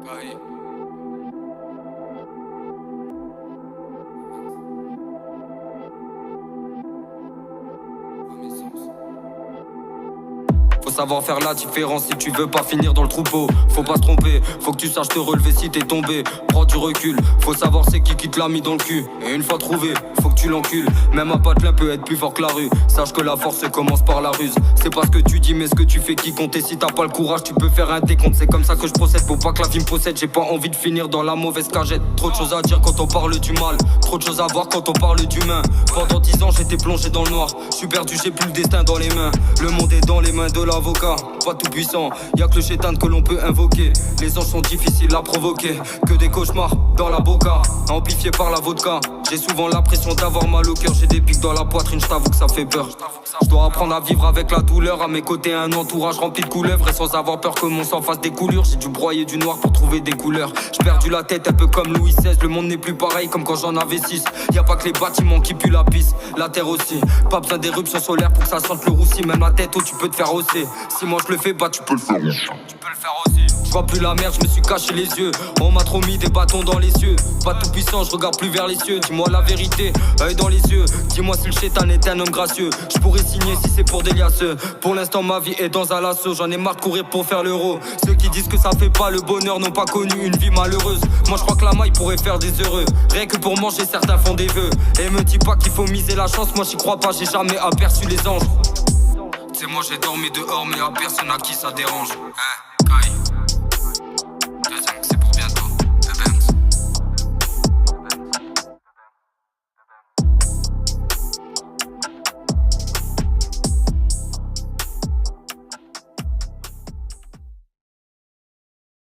Aïe. Faut savoir faire la différence si tu veux pas finir dans le troupeau. Faut pas se tromper, faut que tu saches te relever si t'es tombé. Prends du recul, faut savoir c'est qui te l'a mis dans le cul. Et une fois trouvé, faut que tu l'encules. Même un patelin peut être plus fort que la rue. Sache que la force commence par la ruse. C'est pas ce que tu dis mais ce que tu fais qui compte. Et si t'as pas le courage tu peux faire un décompte. C'est comme ça que je procède, faut pas que la vie me possède. J'ai pas envie de finir dans la mauvaise cagette. Trop de choses à dire quand on parle du mal, trop de choses à voir quand on parle d'humain. Pendant 10 ans j'étais plongé dans le noir. J'suis perdu, j'ai plus le destin dans les mains. Le monde est dans les mains de l'avocat. Pas tout puissant, y'a que le chétan que l'on peut invoquer. Les anges sont difficiles à provoquer. Que des cauchemars dans la boca, amplifiés par la vodka. J'ai souvent l'impression d'avoir mal au cœur. J'ai des pics dans la poitrine, j't'avoue que ça fait peur. Je dois apprendre à vivre avec la douleur. À mes côtés un entourage rempli de couleuvres. Et sans avoir peur que mon sang fasse des coulures. J'ai dû broyer du noir pour trouver des couleurs. J'ai perdu la tête un peu comme Louis XVI. Le monde n'est plus pareil comme quand j'en avais 6. Y'a pas que les bâtiments qui puent la pisse, la terre aussi. Pas besoin d'éruption solaire pour que ça sente le roussi. Même la tête, oh tu peux te faire hausser. Si moi je le fais, bah tu peux le faire aussi. Tu peux le faire aussi. Je vois plus la merde, je me suis caché les yeux. On m'a trop mis des bâtons dans les yeux. Pas tout puissant, je regarde plus vers les cieux. Dis-moi la vérité, œil dans les yeux. Dis-moi si le chétan est un homme gracieux. Je pourrais signer si c'est pour des liasseux. Pour l'instant ma vie est dans un lasso. J'en ai marre de courir pour faire l'euro. Ceux qui disent que ça fait pas le bonheur n'ont pas connu une vie malheureuse. Moi je crois que la maille pourrait faire des heureux. Rien que pour manger certains font des vœux. Et me dis pas qu'il faut miser la chance. Moi j'y crois pas, j'ai jamais aperçu les anges. C'est moi j'ai dormi dehors mais y'a personne à qui ça dérange. Hein, Kai.